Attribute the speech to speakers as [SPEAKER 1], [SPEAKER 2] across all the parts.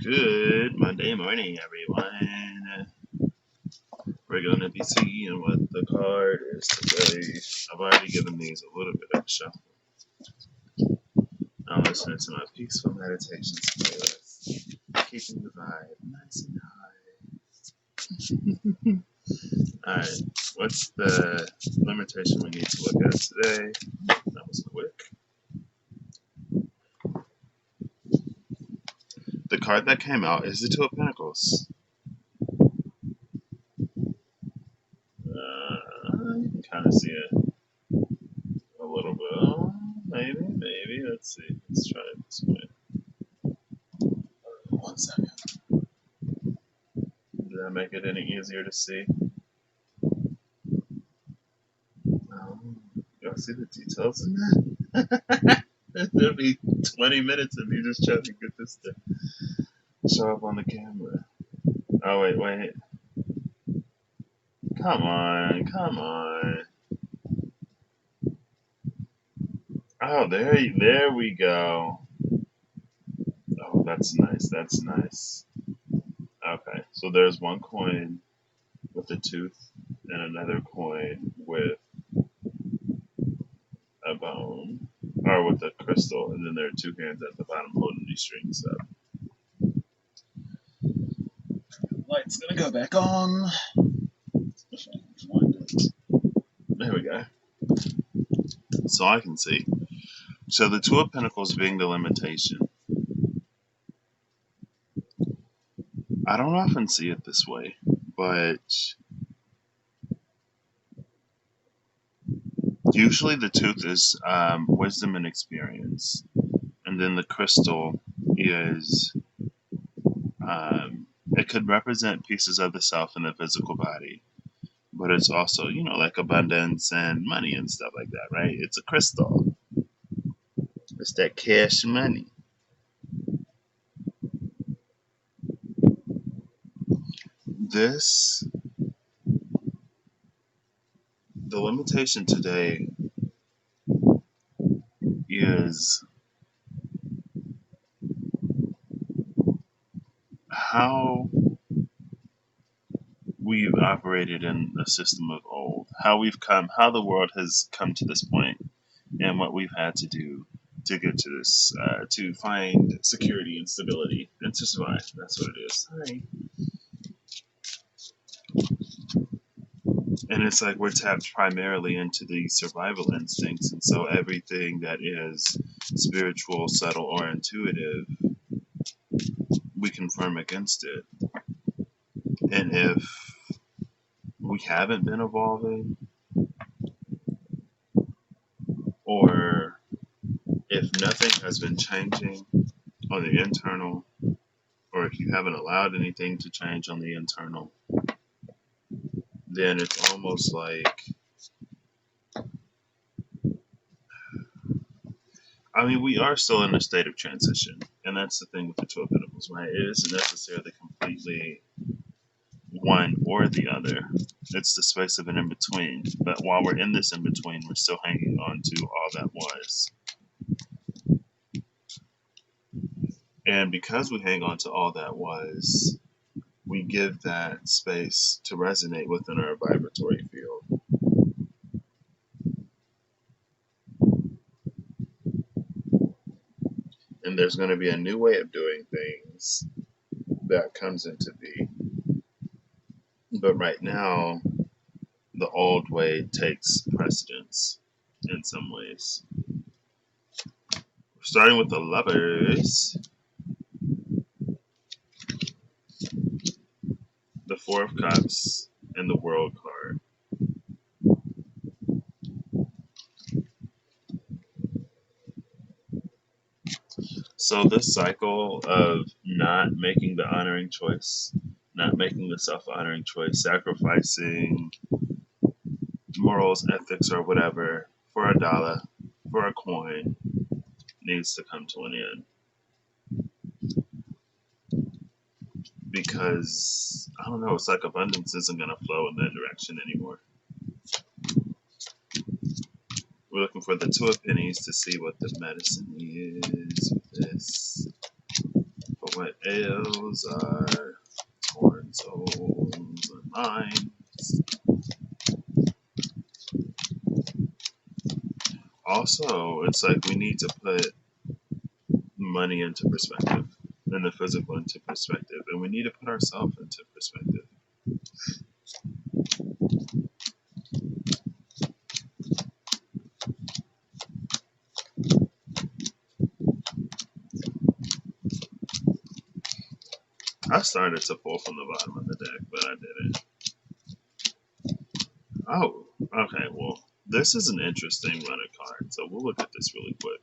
[SPEAKER 1] Good Monday morning, everyone. We're going to be seeing what the card is today. I've already given these a little bit of a shuffle. I'm listening to my peaceful meditations playlist, keeping the vibe nice and high. Alright, what's the limitation we need to look at today? That was quick. The card that came out is the Two of Pentacles. You can kind of see it a little bit. Oh, maybe. Let's see. Let's try it this way. 1 second. Did that make it any easier to see? Y'all see the details in that? It'll be 20 minutes of me just trying to get this to show up on the camera. Oh, wait. Come on. Oh, there we go. Oh, that's nice. Okay, so there's one coin with a tooth and another coin with a bone, or with a crystal, and then there are two hands at the bottom holding these strings up. Light's gonna go back on. There we go. So I can see. So the Two of Pentacles being the limitation. I don't often see it this way, but usually the tooth is wisdom and experience, and then the crystal is it could represent pieces of the self in the physical body, but it's also, like abundance and money and stuff like that, right? It's a crystal. It's that cash money. The limitation today is how we've operated in a system of old, how the world has come to this point, and what we've had to do to get to this, to find security and stability and to survive. That's what it is. Hi. And it's like we're tapped primarily into the survival instincts, and so everything that is spiritual, subtle, or intuitive, we confirm against it. And if we haven't been evolving, or if nothing has been changing on the internal, or if you haven't allowed anything to change on the internal, then it's almost like, we are still in a state of transition, and that's the thing with the Two of Pentacles, right? It isn't necessarily completely one or the other. It's the space of an in-between, but while we're in this in-between, we're still hanging on to all that was. And because we hang on to all that was, we give that space to resonate within our vibratory field. And there's going to be a new way of doing things that comes into being. But right now, the old way takes precedence in some ways. Starting with the Lovers, the Four of Cups, and the World card. So this cycle of not making the honoring choice, not making the self-honoring choice, sacrificing morals, ethics, or whatever for a dollar, for a coin, needs to come to an end. Because, I don't know, it's like abundance isn't going to flow in that direction anymore. We're looking for the Two of Pennies to see what the medicine is with this. Tails are torn souls and minds. Also, it's like we need to put money into perspective and the physical into perspective, and we need to put ourselves into perspective. I started to pull from the bottom of the deck, but I didn't. Oh, okay. Well, this is an interesting run of cards, so we'll look at this really quick.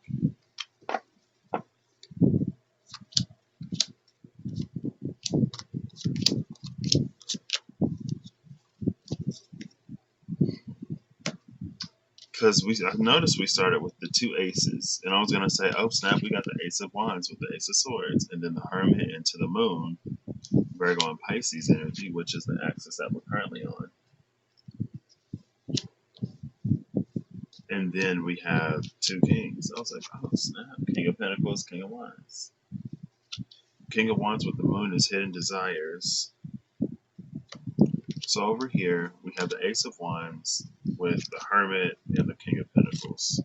[SPEAKER 1] Because I've noticed we started with the two aces, and I was gonna say, oh snap, we got the Ace of Wands with the Ace of Swords, and then the Hermit into the Moon, Virgo and Pisces energy, which is the axis that we're currently on. And then we have two Kings. I was like, oh snap, King of Pentacles, King of Wands. King of Wands with the Moon is hidden desires. So over here, we have the Ace of Wands with the Hermit and the King of Pentacles.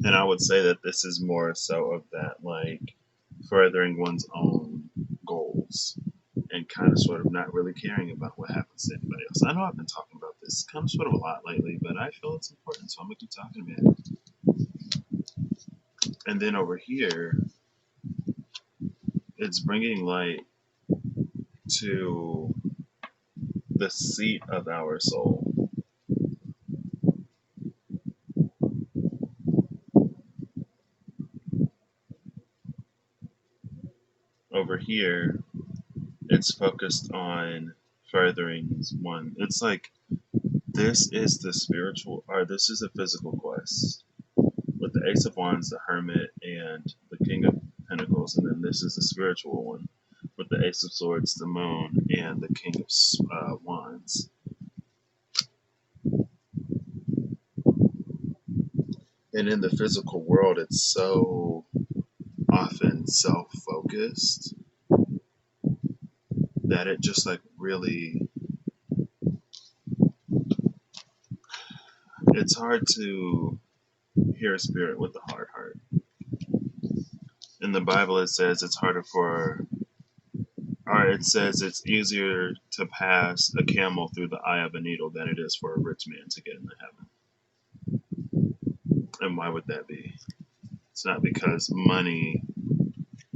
[SPEAKER 1] And I would say that this is more so of that, like, furthering one's own goals and kind of sort of not really caring about what happens to anybody else. I know I've been talking about this kind of sort of a lot lately, but I feel it's important, so I'm going to keep talking about it. And then over here, it's bringing light to the seat of our soul. Over here, it's focused on furthering one. It's like this is the spiritual, or this is a physical quest with the Ace of Wands, the Hermit, and the King of Pentacles, and then this is the spiritual one with the Ace of Swords, the Moon, and the King of Wands. And in the physical world, it's so often self-focused that it just like really, it's hard to hear a spirit with a hard heart. In the Bible, it says it's harder for, or it says it's easier to pass a camel through the eye of a needle than it is for a rich man to get into heaven. And why would that be? It's not because money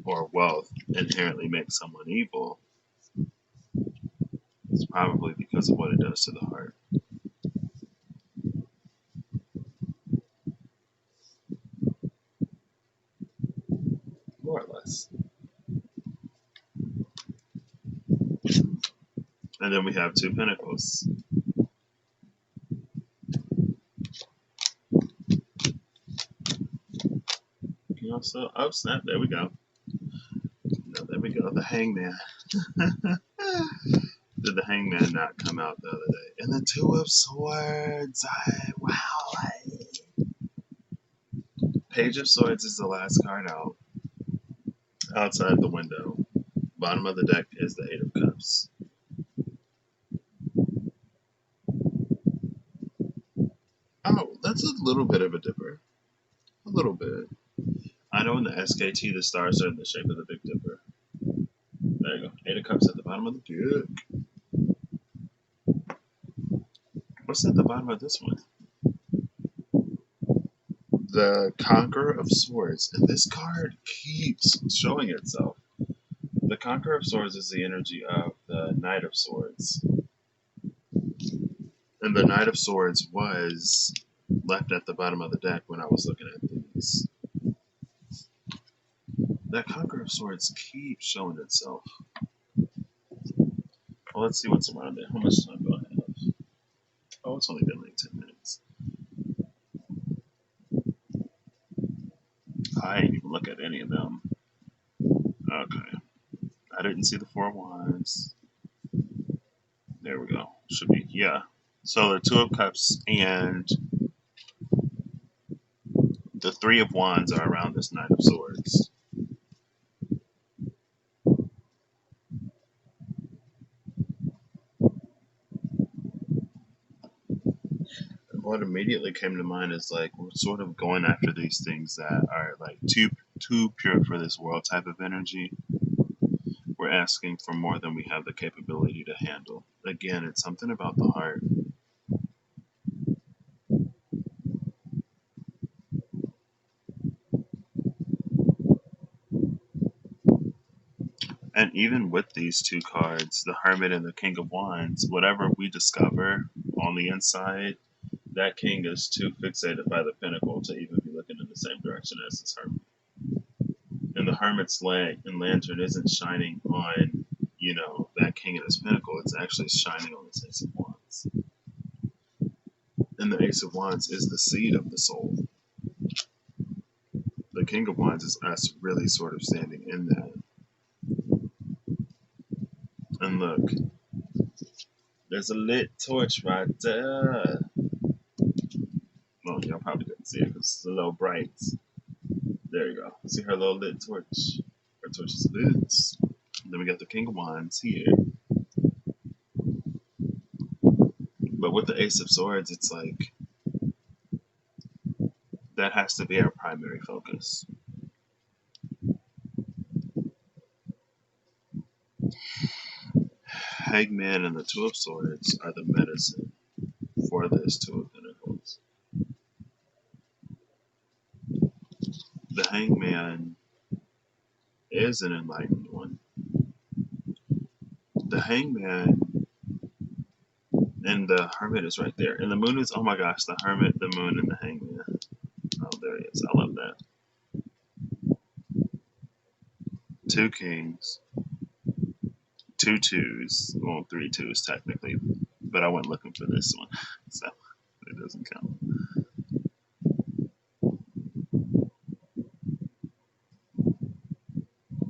[SPEAKER 1] or wealth inherently makes someone evil. It's probably because of what it does to the heart. More or less. And then we have two pentacles. You know, so, oh snap, there we go. No, there we go, the Hangman. Did the Hangman not come out the other day? And the Two of Swords. Page of Swords is the last card out. Outside the window. Bottom of the deck is the Eight of Cups. Oh, that's a little bit of a dipper. A little bit. I know in the SKT the stars are in the shape of the Big Dipper. There you go. Eight of Cups at the bottom of the deck. What's at the bottom of this one? The Conqueror of Swords. And this card keeps showing itself. The Conqueror of Swords is the energy of the Knight of Swords. And the Knight of Swords was left at the bottom of the deck when I was looking at these. That Conqueror of Swords keeps showing itself. Well, let's see what's around it. How much time do I have? Oh, it's only been like 10 minutes. I didn't even look at any of them. Okay. I didn't see the Four of Wands. There we go. Should be, yeah. So the Two of Cups and the Three of Wands are around this Knight of Swords. what immediately came to mind is like we're sort of going after these things that are like too pure for this world type of energy. We're asking for more than we have the capability to handle. Again, it's something about the heart. And even with these two cards, the Hermit and the King of Wands, whatever we discover on the inside, that king is too fixated by the pinnacle to even be looking in the same direction as his hermit. And the hermit's light and lantern isn't shining on, that king and his pinnacle. It's actually shining on this Ace of Wands. And the Ace of Wands is the seed of the soul. The King of Wands is us really sort of standing in that. And look, there's a lit torch right there. Well, y'all probably couldn't see it because it's a little bright. There you go. See her little lit torch. Her torch is lit. Then we got the King of Wands here. But with the Ace of Swords, it's like that has to be our primary focus. Hangman and the Two of Swords are the medicine for this Two of Pentacles. The Hangman is an enlightened one. The Hangman and the Hermit is right there. And the Moon is, oh my gosh, the Hermit, the Moon, and the Hangman. Oh, there he is. I love that. Two kings, two twos, well, three twos technically, but I went looking for this one, so it doesn't count.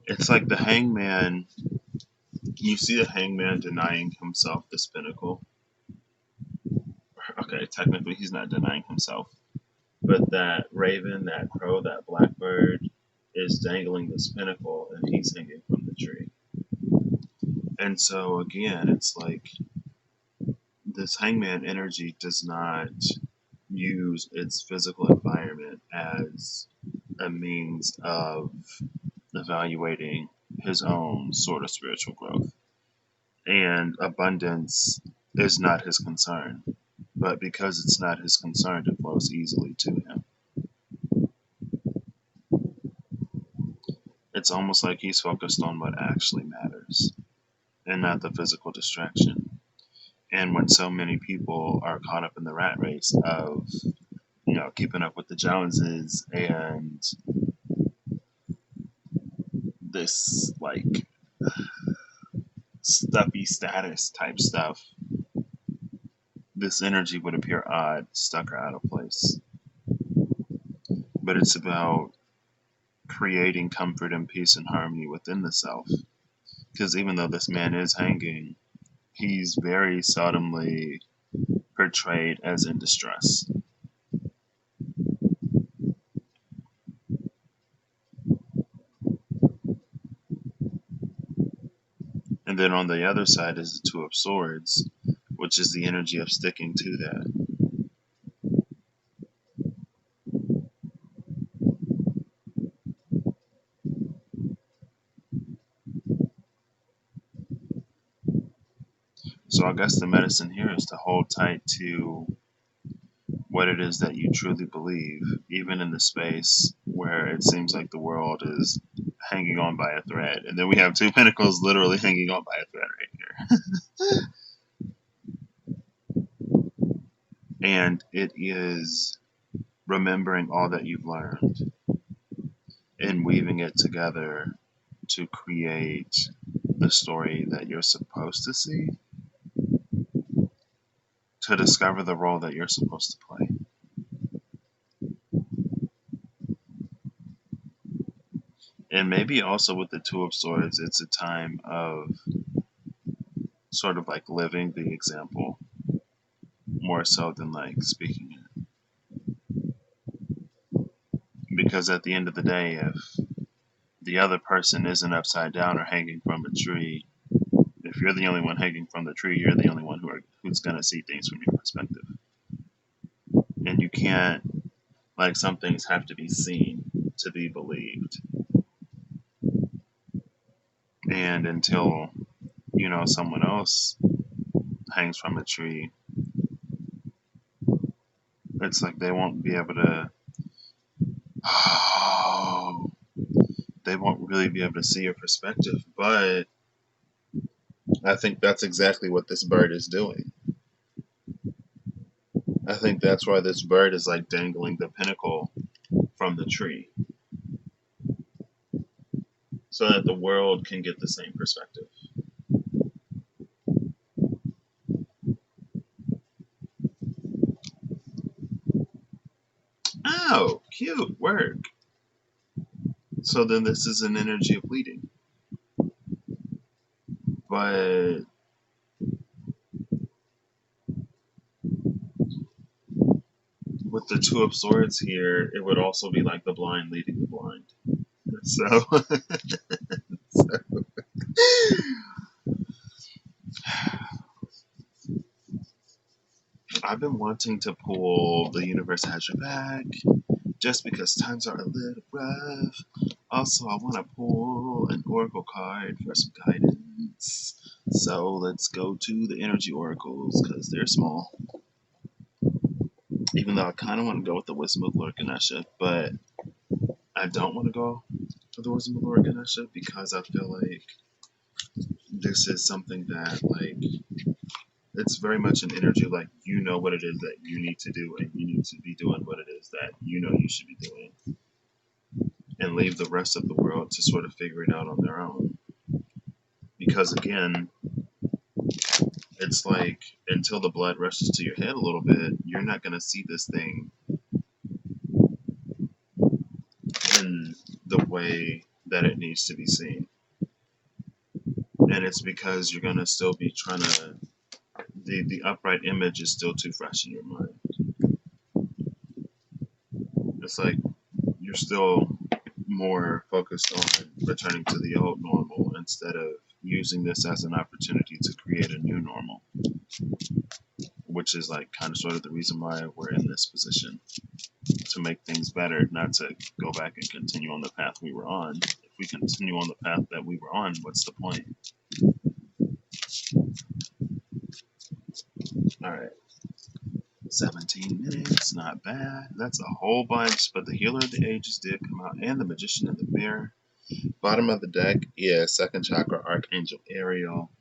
[SPEAKER 1] It's like the Hangman, you see the Hangman denying himself this pinnacle. Okay, technically he's not denying himself, but that raven, that crow, that blackbird is dangling this pinnacle and he's hanging from the tree. And so again, it's like this Hangman energy does not use its physical environment as a means of evaluating his own sort of spiritual growth. And abundance is not his concern. But because it's not his concern, it flows easily to him. It's almost like he's focused on what actually matters and not the physical distraction. And when so many people are caught up in the rat race of, keeping up with the Joneses and this like stuffy status type stuff, this energy would appear odd, stuck, or out of place. But it's about creating comfort and peace and harmony within the self. Because even though this man is hanging, he's very seldomly portrayed as in distress. And then on the other side is the Two of Swords, which is the energy of sticking to that. So I guess the medicine here is to hold tight to what it is that you truly believe, even in the space where it seems like the world is hanging on by a thread. And then we have two pentacles literally hanging on by a thread right here. And it is remembering all that you've learned and weaving it together to create the story that you're supposed to see, to discover the role that you're supposed to play. And maybe also with the Two of Swords, it's a time of sort of like living the example more so than like speaking it. Because at the end of the day, if the other person isn't upside down or hanging from a tree, if you're the only one hanging from the tree, you're the only one who's going to see things from your perspective. And you can't, like, some things have to be seen to be believed. And until, someone else hangs from a tree, it's like they won't be able to, they won't really be able to see your perspective. But I think that's exactly what this bird is doing. I think that's why this bird is like dangling the pinnacle from the tree so that the world can get the same perspective. Oh, cute work. So then this is an energy of leading. But with the Two of Swords here, it would also be like the blind leading the blind. So, so I've been wanting to pull The Universe Has Your Back just because times are a little rough. Also, I want to pull an oracle card for some guidance. So let's go to the energy oracles because they're small. Even though I kind of want to go with the wisdom of Lord Ganesha, but I don't want to go with the wisdom of Lord Ganesha because I feel like this is something that, like, it's very much an energy like you know what it is that you need to do and you need to be doing what it is that you know you should be doing and leave the rest of the world to sort of figure it out on their own. Because again, it's like until the blood rushes to your head a little bit, you're not going to see this thing in the way that it needs to be seen. And it's because you're going to still be trying to, the upright image is still too fresh in your mind. It's like you're still more focused on returning to the old normal instead of using this as an opportunity to create a new normal, which is like kind of sort of the reason why we're in this position, to make things better, not to go back and continue on the path we were on. If we continue on the path that we were on, what's the point? All right. 17 minutes, not bad. That's a whole bunch, but the Healer of the Ages did come out, and the Magician in the Mirror. Bottom of the deck is second chakra Archangel Ariel.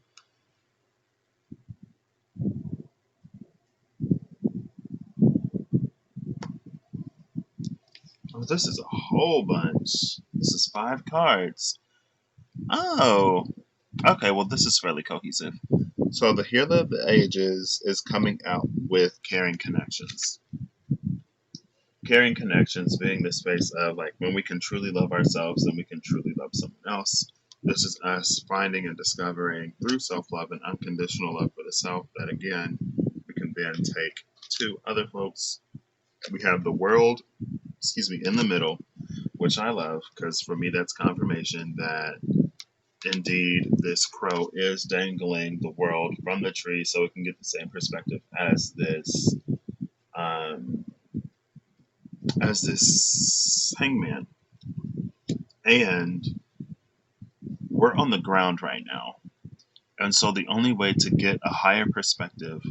[SPEAKER 1] Oh, this is a whole bunch. This is 5 cards. Oh, okay, well, this is fairly cohesive. So the Healer of the Ages is coming out with caring connections. Caring connections being the space of, like, when we can truly love ourselves and we can truly love someone else. This is us finding and discovering through self-love and unconditional love for the self that, again, we can then take to other folks. We have the world, in the middle, which I love because for me that's confirmation that indeed this crow is dangling the world from the tree so it can get the same perspective as this hangman. And we're on the ground right now. And so the only way to get a higher perspective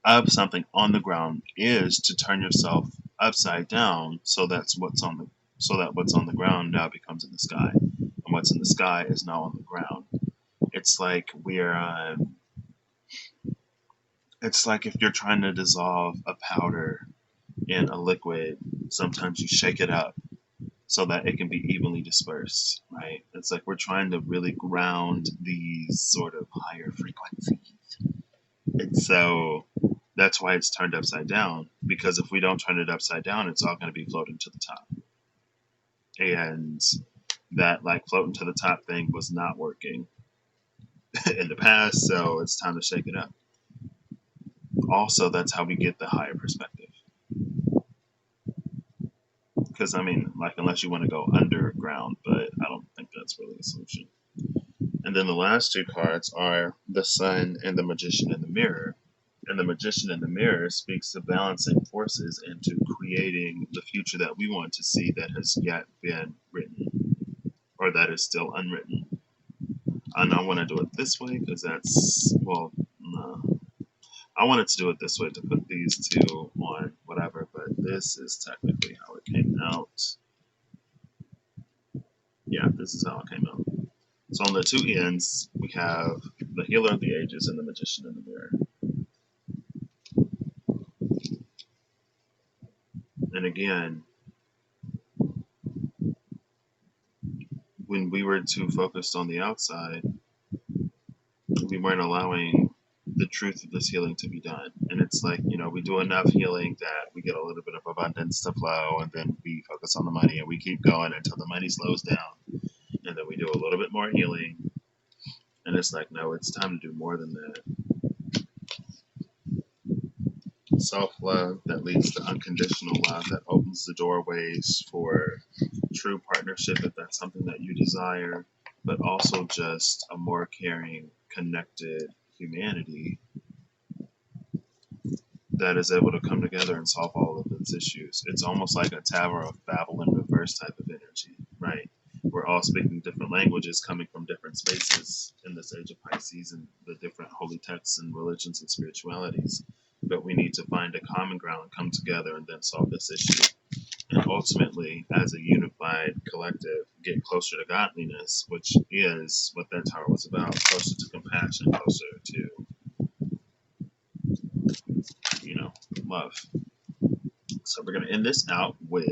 [SPEAKER 1] of something on the ground is to turn yourself upside down so that what's on the ground now becomes in the sky. And what's in the sky is now on the ground. It's like it's like if you're trying to dissolve a powder in a liquid, sometimes you shake it up so that it can be evenly dispersed, right? It's like we're trying to really ground these sort of higher frequencies. And so that's why it's turned upside down, because if we don't turn it upside down, it's all going to be floating to the top. And that, like, floating to the top thing was not working in the past, so it's time to shake it up. Also, that's how we get the higher perspective. Because, I mean, like, unless you want to go underground, but I don't think that's really a solution. And then the last 2 cards are the Sun and the Magician in the Mirror. And And the magician in the mirror speaks to balancing forces and to creating the future that we want to see that has yet been written or that is still unwritten. And I want to do it this way because that's, well, no. I wanted to do it this way to put these two on whatever, but this is technically how it came out. Yeah, this is how it came out. So on the two ends, we have the healer of the ages and the magician in the mirror. And again, when we were too focused on the outside, we weren't allowing the truth of this healing to be done. And it's like, we do enough healing that we get a little bit of abundance to flow, and then we focus on the money and we keep going until the money slows down. And then we do a little bit more healing. And it's like, no, it's time to do more than that. Self-love that leads to unconditional love that opens the doorways for true partnership if that's something that you desire, but also just a more caring, connected humanity that is able to come together and solve all of its issues. It's almost like a Tower of Babel in reverse type of energy, right? We're all speaking different languages coming from different spaces in this age of Pisces and the different holy texts and religions and spiritualities. But we need to find a common ground, come together, and then solve this issue. And ultimately, as a unified collective, get closer to godliness, which is what that tower was about, closer to compassion, closer to, love. So we're going to end this out with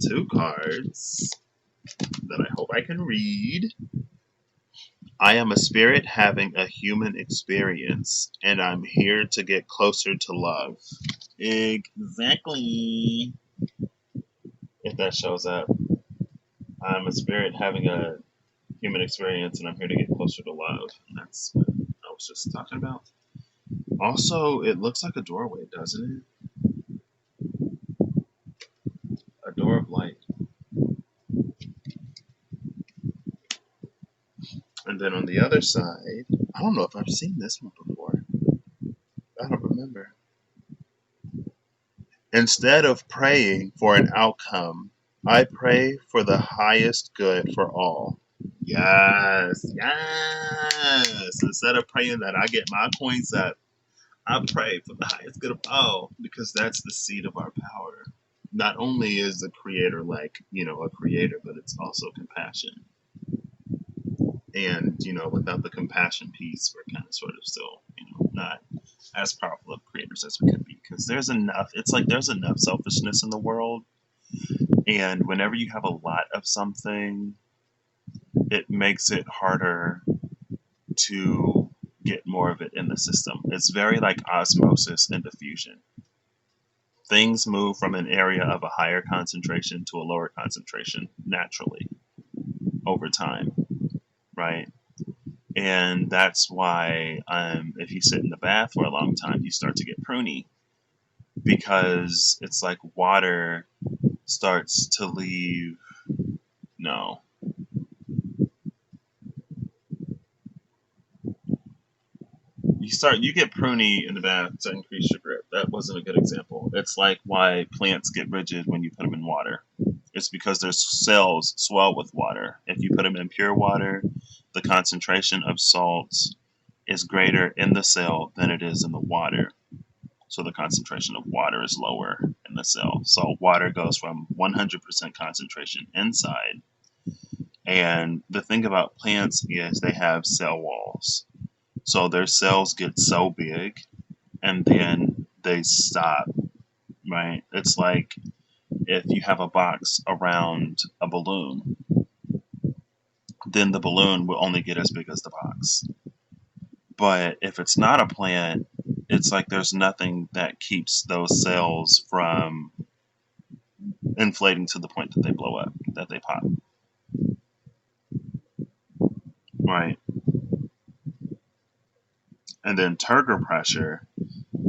[SPEAKER 1] two cards that I hope I can read. I am a spirit having a human experience, and I'm here to get closer to love. Exactly. If that shows up. I'm a spirit having a human experience, and I'm here to get closer to love. And that's what I was just talking about. Also, it looks like a doorway, doesn't it? A door of light. And then on the other side, I don't know if I've seen this one before. I don't remember. Instead of praying for an outcome, I pray for the highest good for all. Yes, yes. Instead of praying that I get my coins up, I pray for the highest good of all, because that's the seed of our power. Not only is the creator like, a creator, but it's also compassion. And, without the compassion piece, we're kind of sort of still, not as powerful of creators as we could be. Because there's enough selfishness in the world. And whenever you have a lot of something, it makes it harder to get more of it in the system. It's very like osmosis and diffusion. Things move from an area of a higher concentration to a lower concentration naturally over time, right? And that's why if you sit in the bath for a long time, you start to get pruny, because it's like water starts to leave. No. You get pruny in the bath to increase your grip. That wasn't a good example. It's like why plants get rigid when you put them in water. It's because their cells swell with water. If you put them in pure water, the concentration of salts is greater in the cell than it is in the water. So the concentration of water is lower in the cell. So water goes from 100% concentration inside. And the thing about plants is they have cell walls. So their cells get so big and then they stop, right? It's like if you have a box around a balloon, then the balloon will only get as big as the box. But if it's not a plant, it's like there's nothing that keeps those cells from inflating to the point that they blow up, that they pop. Right? And then turgor pressure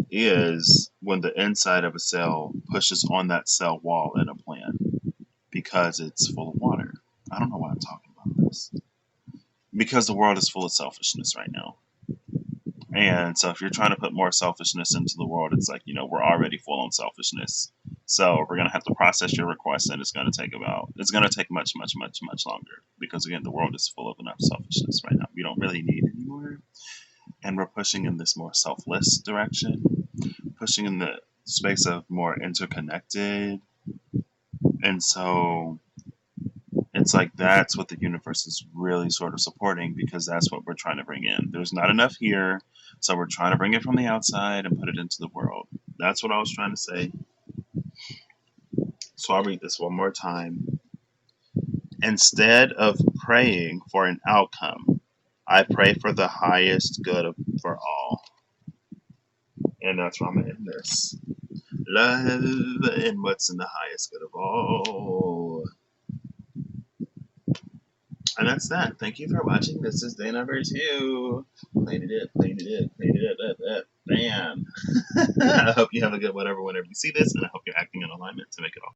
[SPEAKER 1] is when the inside of a cell pushes on that cell wall in a plant because it's full of water. I don't know why I'm talking about this. Because the world is full of selfishness right now. And so if you're trying to put more selfishness into the world, it's like, we're already full on selfishness. So we're going to have to process your request, and it's going to take much, much, much, much longer because, again, the world is full of enough selfishness right now. We don't really need any more. And we're pushing in this more selfless direction, pushing in the space of more interconnected. And so it's like that's what the universe is really sort of supporting because that's what we're trying to bring in. There's not enough here, so we're trying to bring it from the outside and put it into the world. That's what I was trying to say. So I'll read this one more time. Instead of praying for an outcome, I pray for the highest good for all. And that's why I'm going to end this. Love and what's in the highest good of all. And that's that. Thank you for watching. This is day number 2. Played it. Bam. I hope you have a good whatever whenever you see this, and I hope you're acting in alignment to make it all.